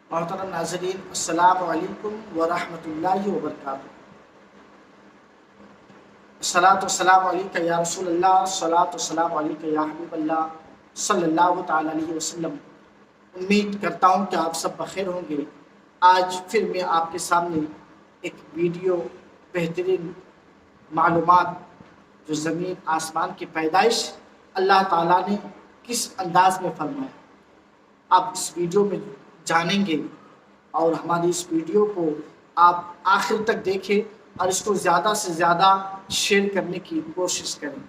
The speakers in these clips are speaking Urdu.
محترم ناظرین، السلام علیکم ورحمۃ اللہ وبرکاتہ۔ الصلاۃ والسلام علیکہ یا رسول اللہ، الصلاۃ والسلام علیکہ یا حبیب اللہ صلی اللہ تعالیٰ علیہ وسلم۔ امید کرتا ہوں کہ آپ سب بخیر ہوں گے۔ آج پھر میں آپ کے سامنے ایک ویڈیو بہترین معلومات جو زمین آسمان کی پیدائش اللہ تعالیٰ نے کس انداز میں فرمایا، آپ اس ویڈیو میں جانیں گے، اور ہماری اس ویڈیو کو آپ آخر تک دیکھیں اور اس کو زیادہ سے زیادہ شیئر کرنے کی کوشش کریں۔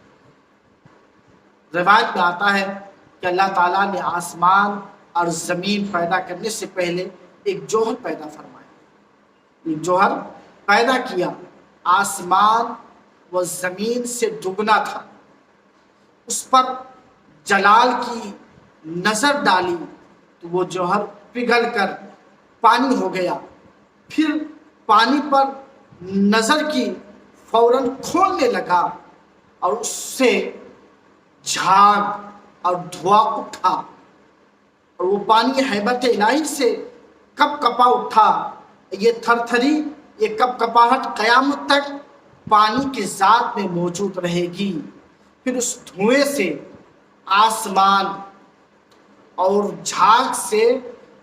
روایت میں آتا ہے کہ اللہ تعالیٰ نے آسمان اور زمین پیدا کرنے سے پہلے ایک جوہر پیدا فرمایا، ایک جوہر پیدا کیا۔ آسمان و زمین سے دگنا تھا، اس پر جلال کی نظر ڈالی تو وہ جوہر پگھل کر پانی ہو گیا۔ پھر پانی پر نظر کی، فوراً کھولنے لگا اور اس سے جھاگ اور دھواں اٹھا، اور وہ پانی ہیبت الہی سے کپ کپا اٹھا۔ یہ تھر تھری، یہ کپ کپاہٹ قیامت تک پانی کی ذات میں موجود رہے گی۔ پھر اس دھوئیں سے آسمان اور جھاگ سے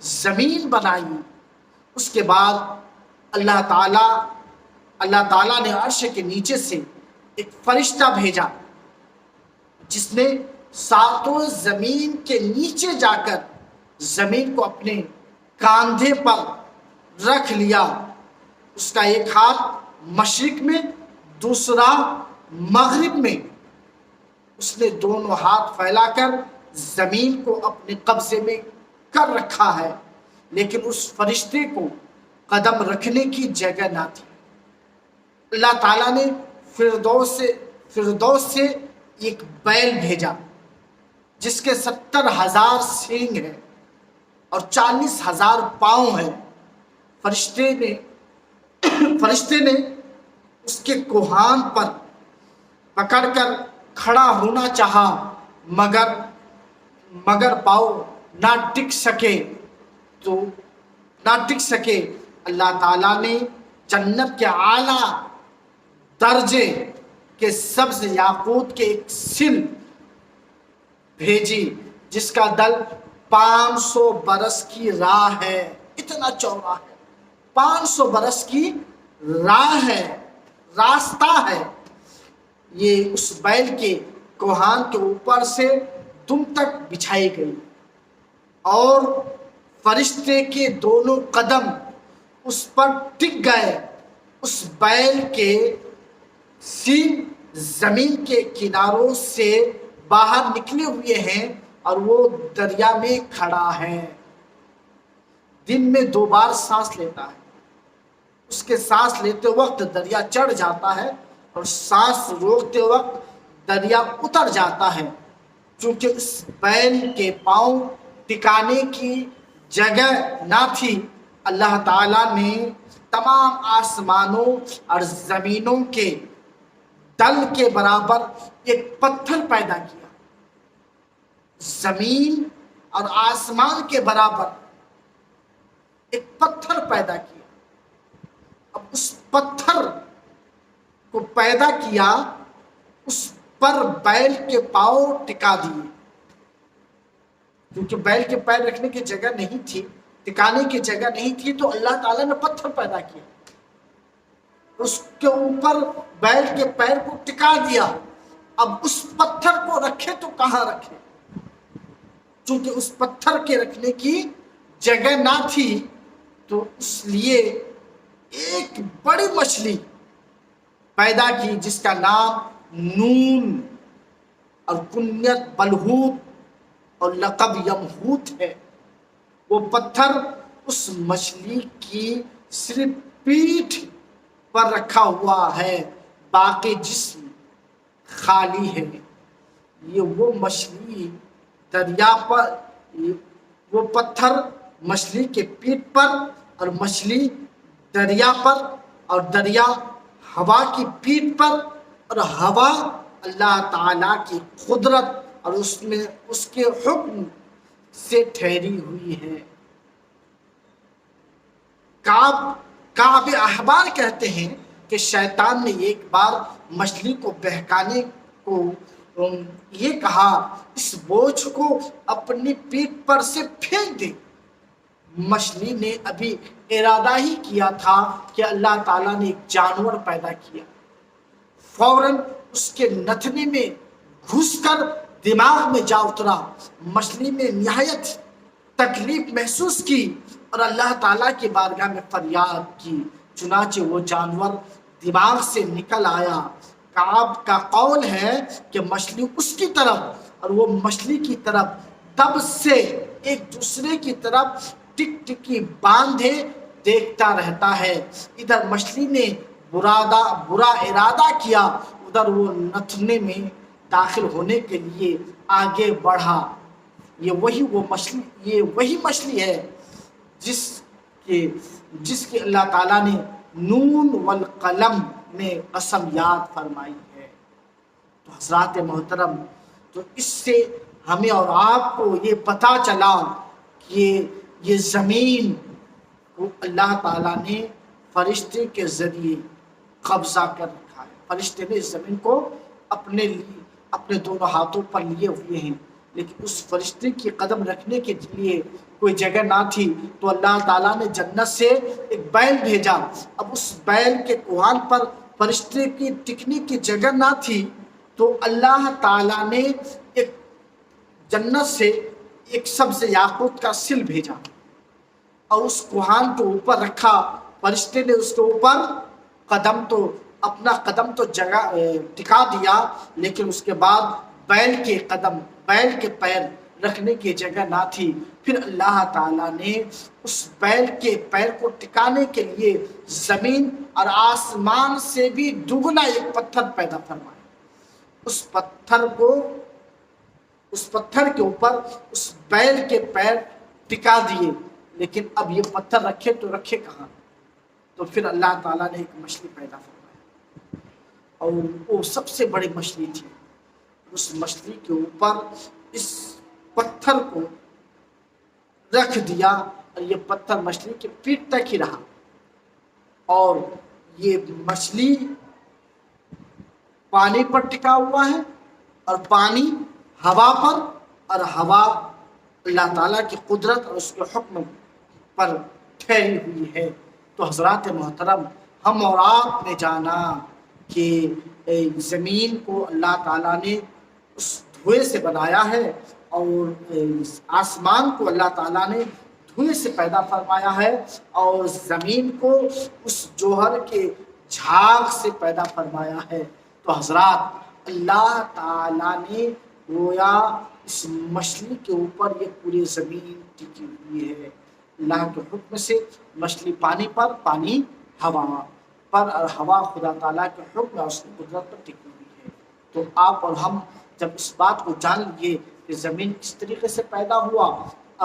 زمین بنائی۔ اس کے بعد اللہ تعالیٰ نے عرش کے نیچے سے ایک فرشتہ بھیجا، جس نے ساتوں زمین کے نیچے جا کر زمین کو اپنے کاندھے پر رکھ لیا۔ اس کا ایک ہاتھ مشرق میں، دوسرا مغرب میں۔ اس نے دونوں ہاتھ پھیلا کر زمین کو اپنے قبضے میں کر رکھا ہے، لیکن اس فرشتے کو قدم رکھنے کی جگہ نہ تھی۔ اللہ تعالیٰ نے فردوس سے ایک بیل بھیجا، جس کے 70,000 سینگ ہیں اور 40,000 پاؤں ہیں۔ فرشتے نے اس کے کوہان پر پکڑ کر کھڑا ہونا چاہا، مگر پاؤں نہ ٹک سکے۔ اللہ تعالیٰ نے جنت کے اعلیٰ درجے کے سبز یاقوت کے ایک سل بھیجی، جس کا دل 500 برس کی راہ ہے۔ اتنا چوڑا ہے، 500 برس کی راہ ہے، راستہ ہے۔ یہ اس بیل کے کوہان کے اوپر سے دم تک بچھائی گئی، اور فرشتے کے دونوں قدم اس پر ٹک گئے۔ اس بیل کے سینگ زمین کے کناروں سے باہر نکلے ہوئے ہیں، اور وہ دریا میں کھڑا ہے۔ دن میں 2 بار سانس لیتا ہے۔ اس کے سانس لیتے وقت دریا چڑھ جاتا ہے، اور سانس روکتے وقت دریا اتر جاتا ہے۔ چونکہ اس بیل کے پاؤں ٹکانے کی جگہ نہ تھی، اللہ تعالیٰ نے تمام آسمانوں اور زمینوں کے دل کے برابر ایک پتھر پیدا کیا۔ زمین اور آسمان کے برابر ایک پتھر پیدا کیا۔ اب اس پتھر کو پیدا کیا، اس پر بیل کے پاؤں ٹکا دیے، کیونکہ بیل کے پیر رکھنے کی جگہ نہیں تھی، ٹکانے کی جگہ نہیں تھی، تو اللہ تعالیٰ نے پتھر پیدا کیا، اس کے اوپر بیل کے پیر کو ٹکا دیا۔ اب اس پتھر کو رکھے تو کہاں رکھے؟ چونکہ اس پتھر کے رکھنے کی جگہ نہ تھی، تو اس لیے ایک بڑی مچھلی پیدا کی، جس کا نام نون اور کنیت بلہوت اور لقب یمہوت ہے۔ وہ پتھر اس مچھلی کی صرف پیٹھ پر رکھا ہوا ہے، باقی جسم خالی ہے۔ یہ وہ مچھلی دریا پر، وہ پتھر مچھلی کے پیٹھ پر، اور مچھلی دریا پر، اور دریا ہوا کی پیٹھ پر، اور ہوا اللہ تعالیٰ کی قدرت اور اس کے حکم سے ٹھہری ہوئی ہے۔ کعب احبار کہتے ہیں کہ شیطان نے ایک بار مچھلی کو بہکانے کو یہ کہا اس بوجھ کو اپنی پیٹھ پر سے پھینک دے۔ مچھلی نے ابھی ارادہ ہی کیا تھا کہ اللہ تعالیٰ نے ایک جانور پیدا کیا، فوراً اس کے نتھنے میں گھس کر دماغ میں جا اترا۔ مچھلی نے نہایت تکلیف محسوس کی اور اللہ تعالیٰ کی بارگاہ میں فریاد کی، چنانچہ وہ جانور دماغ سے نکل آیا۔ کعب کا قول ہے کہ مچھلی اس کی طرف اور وہ مچھلی کی طرف تب سے ایک دوسرے کی طرف ٹک ٹکی باندھے دیکھتا رہتا ہے۔ ادھر مچھلی نے برا ارادہ کیا، ادھر وہ نتھنے میں داخل ہونے کے لیے آگے بڑھا۔ یہ وہی مچھلی ہے جس کی اللہ تعالیٰ نے نون والقلم میں قسم یاد فرمائی ہے۔ تو حضرات محترم، تو اس سے ہمیں اور آپ کو یہ پتہ چلا کہ یہ زمین کو اللہ تعالیٰ نے فرشتے کے ذریعے قبضہ کر رکھا ہے۔ فرشتے نے اس زمین کو اپنے دونوں ہاتھوں پر لیے ہوئے ہیں، لیکن اس فرشتے کی قدم رکھنے کے لیے کوئی جگہ نہ تھی، تو اللہ تعالیٰ نے جنت سے ایک بیل بھیجا۔ اب اس بیل کے کوہان پر فرشتے کی ٹکنے کی جگہ نہ تھی، تو اللہ تعالیٰ نے ایک جنت سے ایک سبز یاقوت کا سل بھیجا اور اس کوہان کو اوپر رکھا۔ فرشتے نے اس کے اوپر اپنا قدم تو جگہ ٹکا دیا، لیکن اس کے بعد بیل کے پیر رکھنے کی جگہ نہ تھی۔ پھر اللہ تعالیٰ نے اس بیل کے پیر کو ٹکانے کے لیے زمین اور آسمان سے بھی دگنا ایک پتھر پیدا فرمایا۔ اس پتھر کے اوپر اس بیل کے پیر ٹکا دیے، لیکن اب یہ پتھر رکھے تو رکھے کہاں؟ تو پھر اللہ تعالیٰ نے ایک مچھلی پیدا فرمایا، اور وہ سب سے بڑی مچھلی تھی۔ اس مچھلی کے اوپر اس پتھر کو رکھ دیا، اور یہ پتھر مچھلی کی پیٹھ تک ہی رہا، اور یہ مچھلی پانی پر ٹکا ہوا ہے، اور پانی ہوا پر، اور ہوا اللہ تعالیٰ کی قدرت اور اس کے حکم پر ٹھہری ہوئی ہے۔ تو حضرات محترم، ہم اور آپ نے جانا کہ زمین کو اللہ تعالیٰ نے اس دھوئے سے بنایا ہے، اور آسمان کو اللہ تعالیٰ نے دھوئے سے پیدا فرمایا ہے، اور زمین کو اس جوہر کے جھاگ سے پیدا فرمایا ہے۔ تو حضرات، اللہ تعالیٰ نے گویا اس مچھلی کے اوپر یہ پوری زمین ٹکی ہوئی ہے۔ اللہ کے حکم سے مچھلی پانی پر، پانی ہوا پر، اور ہوا خدا تعالیٰ کے حکم اور اس کی قدرت پر ٹکی ہوئی ہے۔ تو آپ اور ہم جب اس بات کو جان لیے کہ زمین کس طریقے سے پیدا ہوا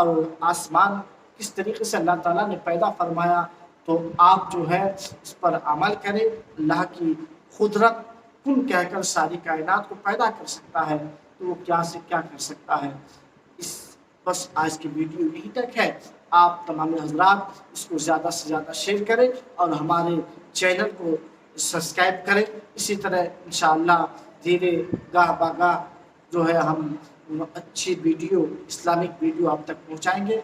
اور آسمان کس طریقے سے اللہ تعالیٰ نے پیدا فرمایا، تو آپ جو ہے اس پر عمل کریں۔ اللہ کی قدرت کن کہہ کر ساری کائنات کو پیدا کر سکتا ہے، تو وہ کیا سے کیا کر سکتا ہے۔ بس آج کی ویڈیو یہی تک ہے۔ آپ تمام حضرات اس کو زیادہ سے زیادہ شیئر کریں اور ہمارے چینل کو سبسکرائب کریں۔ اسی طرح انشاءاللہ دھیرے گاہ باگاہ جو ہے ہم اچھی ویڈیو، اسلامک ویڈیو آپ تک پہنچائیں گے۔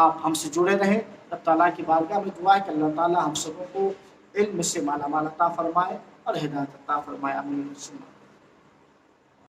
آپ ہم سے جڑے رہیں۔ اللہ تعالیٰ کی بارگاہ میں دعا ہے کہ اللہ تعالیٰ ہم سبوں کو علم سے مالا مال عطا فرمائے اور ہدایت عطا فرمائے۔ آمین۔